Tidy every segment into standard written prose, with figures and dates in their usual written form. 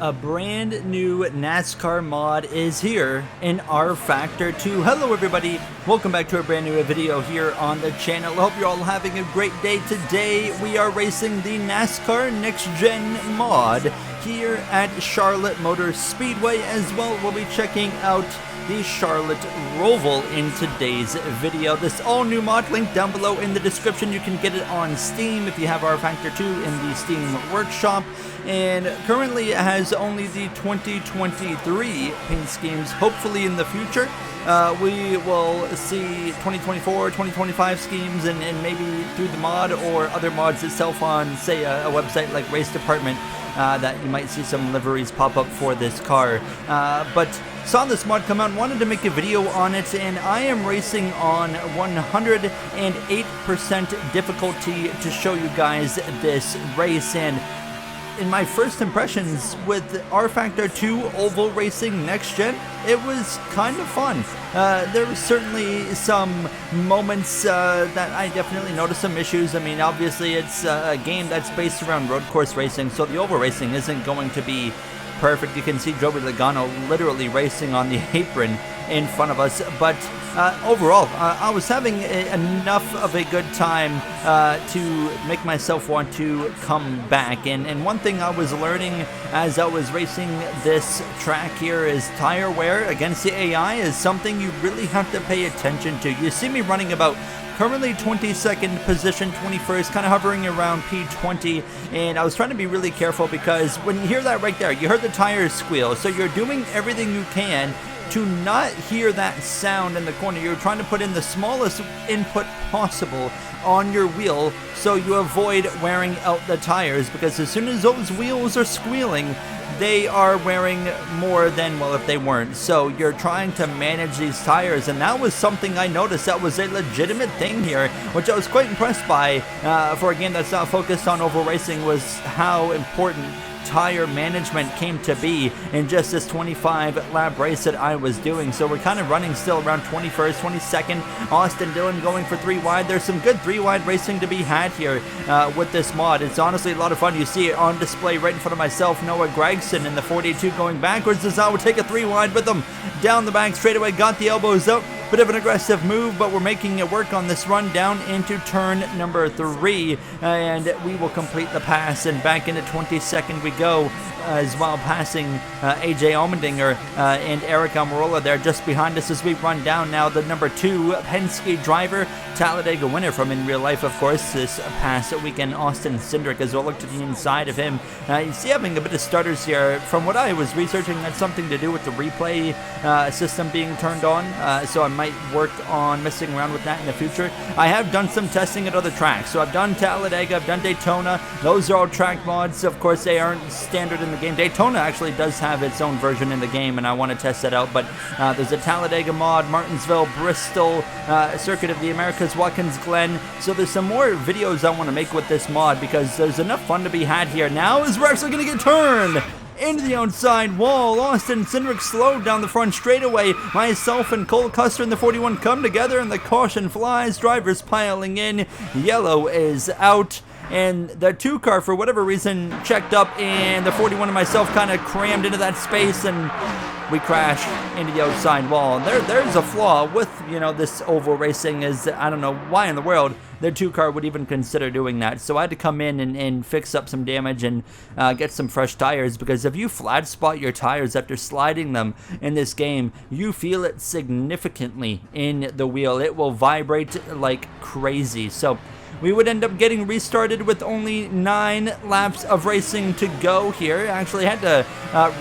A brand new NASCAR mod is here in R Factor 2. Hello everybody, welcome back to a brand new video here on the channel. I hope you're all having a great day. Today we are racing the NASCAR Next Gen mod here at Charlotte Motor Speedway. As well, we'll be checking out the Charlotte Roval in today's video. This all new mod, link down below in the description. You can get it on Steam if you have R Factor 2 in the Steam Workshop. And currently it has only the 2023 paint schemes. Hopefully in the future we will see 2024, 2025 schemes and maybe through the mod or other mods itself on, say, a website like Race Department, that you might see some liveries pop up for this car. But saw this mod come out and wanted to make a video on it, and I am racing on 108% difficulty to show you guys this race. And in my first impressions with R Factor 2 Oval Racing Next Gen, it was kind of fun. There was certainly some moments that I definitely noticed some issues. I mean, obviously it's a game that's based around road course racing, so the oval racing isn't going to be perfect. You can see Joey Logano literally racing on the apron in front of us, but overall I was having enough of a good time to make myself want to come back. And one thing I was learning as I was racing this track here is tire wear against the AI is something you really have to pay attention to. You see me running about currently 22nd position, 21st, kind of hovering around P20, and I was trying to be really careful because when you hear that right there, you heard the tires squeal, so you're doing everything you can to not hear that sound in the corner. You're trying to put in the smallest input possible on your wheel so you avoid wearing out the tires, because as soon as those wheels are squealing, they are wearing more than, well, if they weren't. So you're trying to manage these tires, and that was something I noticed that was a legitimate thing here, which I was quite impressed by for a game that's not focused on oval racing, was how important tire management came to be in just this 25 lap race that I was doing. So we're kind of running still around 21st, 22nd. Austin Dillon going for 3 wide. There's some good 3 wide racing to be had here with this mod. It's honestly a lot of fun. You see it on display right in front of myself. Noah Gragson in the 42 going backwards as I would take a 3 wide with him down the back straightaway. Got the elbows out. Bit of an aggressive move, but we're making it work on this run down into turn number 3, and we will complete the pass, and back into 22nd we go, as well, passing AJ Allmendinger and Eric Almirola there just behind us as we run down now the number 2 Penske driver, Talladega winner from in real life, of course, this past weekend, Austin Cindric. As we'll look to the inside of him, you see having a bit of stutters here. From what I was researching, that's something to do with the replay system being turned on, so I might work on messing around with that in the future. I have done some testing at other tracks, so I've done Talladega, I've done Daytona. Those are all track mods. Of course, they aren't standard in the game. Daytona actually does have its own version in the game, and I want to test that out. But there's a Talladega mod, Martinsville, Bristol, Circuit of the Americas, Watkins Glen. So there's some more videos I want to make with this mod, because there's enough fun to be had here. Now as we're actually going to get turned into the outside wall, Austin Cindric slowed down the front straightaway. Myself and Cole Custer in the 41 come together, and the caution flies. Drivers piling in. Yellow is out, and the 2 car, for whatever reason, checked up, and the 41 and myself kind of crammed into that space, and we crash into the outside wall. There's a flaw with, you know, this oval racing, is I don't know why in the world their 2 car would even consider doing that. So I had to come in and fix up some damage and get some fresh tires, because if you flat spot your tires after sliding them in this game, you feel it significantly in the wheel. It will vibrate like crazy. So we would end up getting restarted with only 9 laps of racing to go here. I actually had to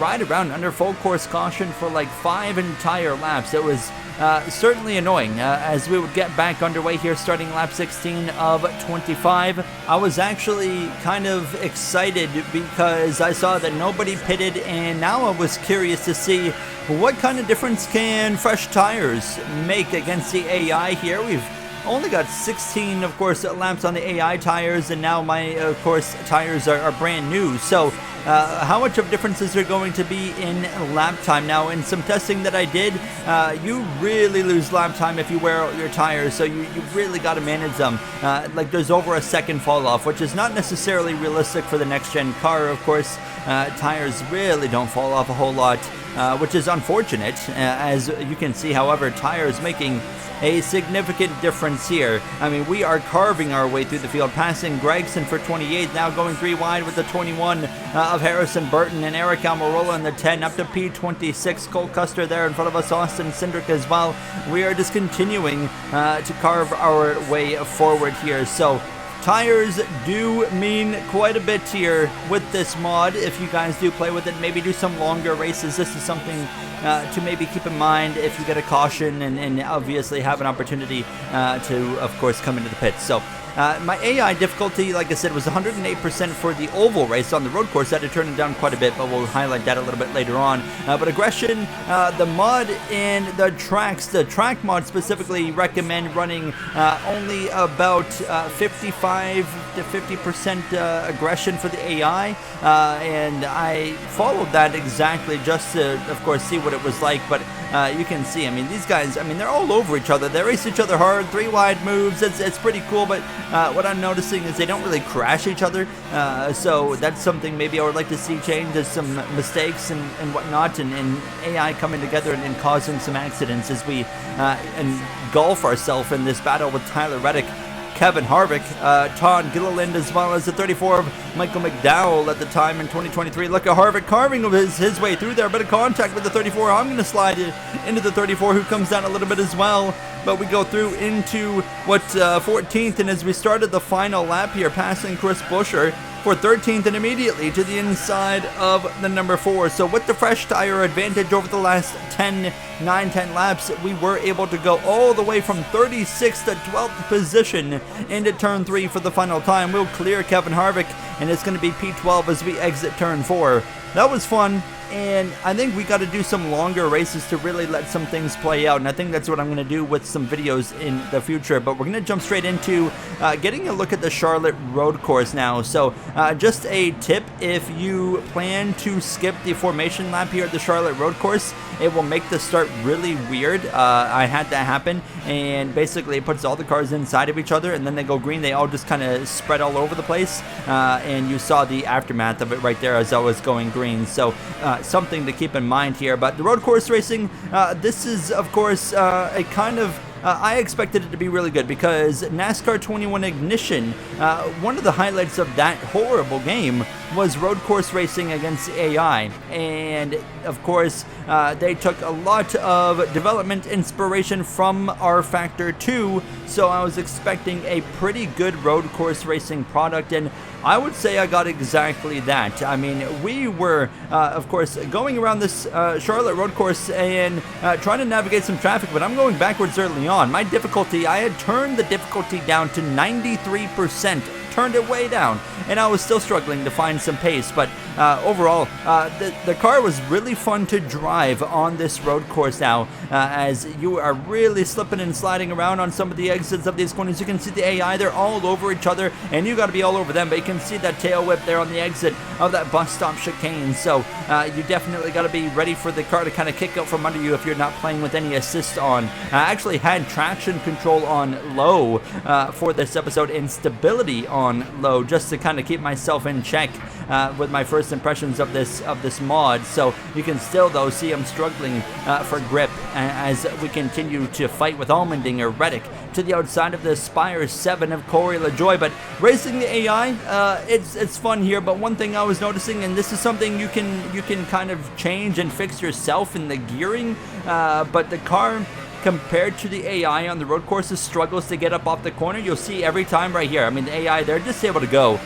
ride around under full course caution for like 5 entire laps. It was certainly annoying as we would get back underway here, starting lap 16 of 25. I was actually kind of excited because I saw that nobody pitted, and now I was curious to see what kind of difference can fresh tires make against the AI here. We've only got 16, of course, laps on the AI tires, and now my, of course, tires are brand new. So how much of a difference is there going to be in lap time? Now, in some testing that I did, you really lose lap time if you wear out your tires, so you really got to manage them. Like there's over a second fall off, which is not necessarily realistic for the next gen car. Of course, tires really don't fall off a whole lot, which is unfortunate. As you can see, however, tires making a significant difference here. I mean, we are carving our way through the field, passing Gregson for 28, now going 3 wide with the 21 of Harrison Burton and Eric Almirola in the 10, up to P26. Cole Custer there in front of us, Austin Cindric as well. We are just continuing to carve our way forward here. So tires do mean quite a bit here with this mod. If you guys do play with it, maybe do some longer races. This is something to maybe keep in mind if you get a caution and obviously have an opportunity to, of course, come into the pits. So my AI difficulty, like I said, was 108% for the oval race. On the road course, I had to turn it down quite a bit, but we'll highlight that a little bit later on. But aggression, the mod and the tracks, the track mod specifically recommend running only about 55 to 50% aggression for the AI, and I followed that exactly just to, of course, see what it was like. But you can see, I mean, these guys, I mean, they're all over each other. They race each other hard, 3 wide moves. It's pretty cool, but what I'm noticing is they don't really crash each other, so that's something maybe I would like to see change. There's some mistakes and whatnot, and AI coming together and causing some accidents as we engulf ourselves in this battle with Tyler Reddick, Kevin Harvick, Todd Gilliland, as well as the 34 of Michael McDowell at the time in 2023. Look at Harvick carving his way through there. A bit of contact with the 34. I'm going to slide into the 34, who comes down a little bit as well. But we go through into 14th, and as we started the final lap here, passing Chris Buescher for 13th and immediately to the inside of the number 4. So with the fresh tire advantage over the last 10 laps, we were able to go all the way from 36th to 12th position into turn 3 for the final time. We'll clear Kevin Harvick, and it's going to be P12 as we exit turn 4. That was fun. And I think we got to do some longer races to really let some things play out, and I think that's what I'm going to do with some videos in the future. But we're going to jump straight into getting a look at the Charlotte road course now. So just a tip, if you plan to skip the formation lap here at the Charlotte road course, it will make the start really weird. I had that happen, and basically it puts all the cars inside of each other, and then they go green. They all just kind of spread all over the place, and you saw the aftermath of it right there as I was going green. So something to keep in mind here. But the road course racing, this is, of course, a kind of I expected it to be really good because NASCAR 21 Ignition, one of the highlights of that horrible game was road course racing against AI. And of course, they took a lot of development inspiration from R-Factor 2, so I was expecting a pretty good road course racing product, and I would say I got exactly that. I mean, we were, of course, going around this Charlotte road course and trying to navigate some traffic, but I'm going backwards early on. My difficulty, I had turned the difficulty down to 93%. Turned it way down, and I was still struggling to find some pace. But overall, the car was really fun to drive on this road course now, as you are really slipping and sliding around on some of the exits of these corners. You can see the AI, they're all over each other, and you got to be all over them, but you can see that tail whip there on the exit of that bus stop chicane. So you definitely got to be ready for the car to kind of kick out from under you if you're not playing with any assist on. I actually had traction control on low for this episode, and stability on low, just to kind of keep myself in check with my first impressions of this mod. So you can still though see I'm struggling for grip as we continue to fight with Allmendinger, Reddick to the outside of the Spire 7 of Corey LaJoie. But racing the AI, it's fun here. But one thing I was noticing, and this is something you can kind of change and fix yourself in the gearing, but the car, compared to the AI on the road courses, struggles to get up off the corner. You'll see every time right here. I mean, the AI, they're just able to go,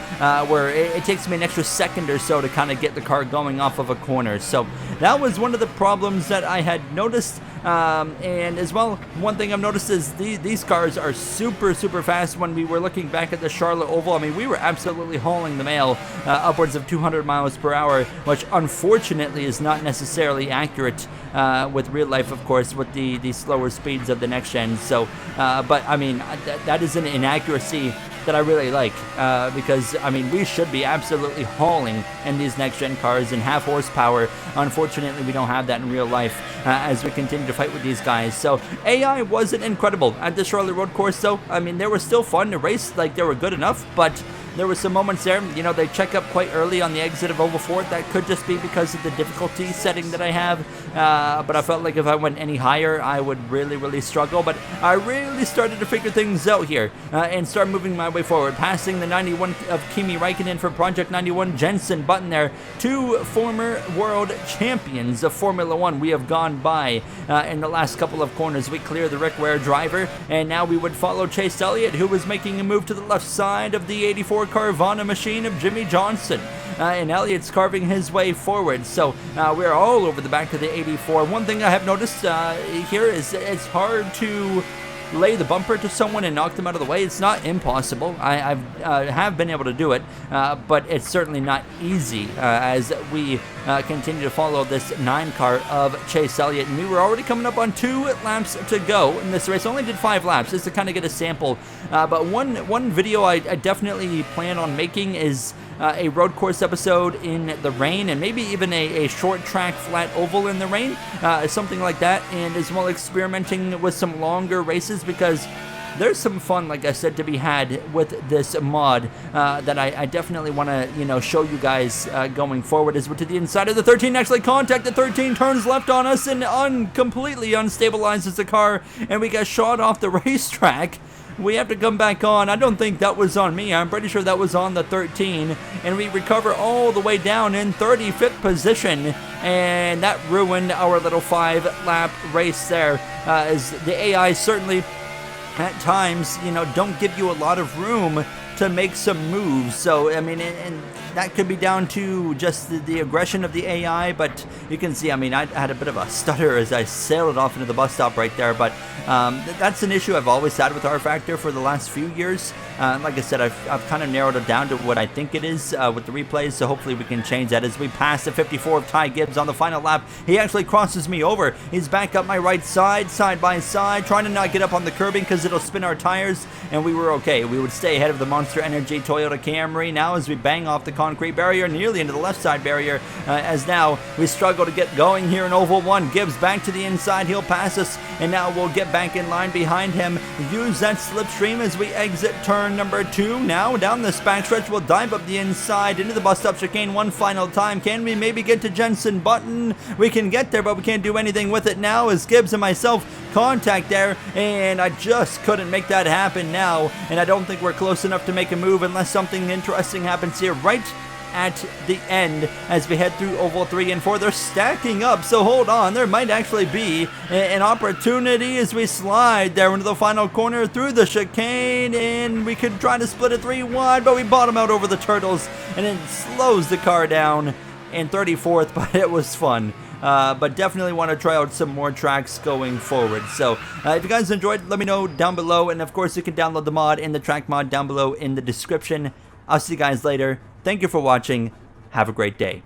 where it takes me an extra second or so to kind of get the car going off of a corner. So that was one of the problems that I had noticed. And as well, one thing I've noticed is these cars are super fast. When we were looking back at the Charlotte Oval, I mean, we were absolutely hauling the mail upwards of 200 miles per hour, which unfortunately is not necessarily accurate with real life, of course, with the slower speeds of the next gen. So but I mean, that is an inaccuracy that I really like, because, I mean, we should be absolutely hauling in these next-gen cars in half horsepower. Unfortunately, we don't have that in real life as we continue to fight with these guys. So AI wasn't incredible at the Charlotte Road Course, though. I mean, they were still fun to race, like, they were good enough, but there were some moments there, you know, they check up quite early on the exit of Oval 4. That could just be because of the difficulty setting that I have, but I felt like if I went any higher, I would really struggle. But I really started to figure things out here and start moving my way forward, passing the 91 of Kimi Räikkönen for Project 91, Jensen Button there, 2 former world champions of Formula 1 we have gone by in the last couple of corners. We clear the Rick Ware driver, and now we would follow Chase Elliott, who was making a move to the left side of the 84 Carvana machine of Jimmy Johnson. And Elliott's carving his way forward, so we're all over the back of the 84. One thing I have noticed here is it's hard to lay the bumper to someone and knock them out of the way. It's not impossible. I have been able to do it, but it's certainly not easy as we continue to follow this 9 car of Chase Elliott. And we were already coming up on 2 laps to go in this race. Only did 5 laps just to kind of get a sample. But one video I definitely plan on making is a road course episode in the rain, and maybe even a short track flat oval in the rain, something like that, and as well experimenting with some longer races, because there's some fun, like I said, to be had with this mod that I definitely want to, you know, show you guys going forward. As we're to the inside of the 13, actually contact the 13, turns left on us and completely unstabilizes the car, and we get shot off the racetrack. We have to come back on. I don't think that was on me. I'm pretty sure that was on the 13. And we recover all the way down in 35th position. And that ruined our little 5-lap race there. As the AI certainly, at times, you know, don't give you a lot of room to make some moves. So, I mean, and that could be down to just the aggression of the AI, but you can see, I mean, I had a bit of a stutter as I sailed off into the bus stop right there, but that's an issue I've always had with R-Factor for the last few years. Like I said, I've kind of narrowed it down to what I think it is with the replays, so hopefully we can change that. As we pass the 54 of Ty Gibbs on the final lap, he actually crosses me over. He's back up my right side, side by side, trying to not get up on the curbing because it'll spin our tires, and we were okay. We would stay ahead of the Monster Energy Toyota Camry. Now as we bang off the concrete barrier, nearly into the left side barrier, as now we struggle to get going here in Oval 1. Gibbs back to the inside, he'll pass us, and now we'll get back in line behind him. Use that slipstream as we exit turn number 2. Now down this backstretch, we'll dive up the inside into the bus stop chicane one final time. Can we maybe get to Jensen Button? We can get there, but we can't do anything with it now as Gibbs and myself contact there, and I just couldn't make that happen now, and I don't think we're close enough to make a move unless something interesting happens here right at the end as we head through Oval 3 and 4. They're stacking up, so hold on. There might actually be an opportunity as we slide there into the final corner through the chicane, and we could try to split it 3 wide, but we bottom out over the turtles, and it slows the car down in 34th, but it was fun. But definitely want to try out some more tracks going forward. So if you guys enjoyed, let me know down below, and of course you can download the mod and the track mod down below in the description. I'll see you guys later. Thank you for watching. Have a great day.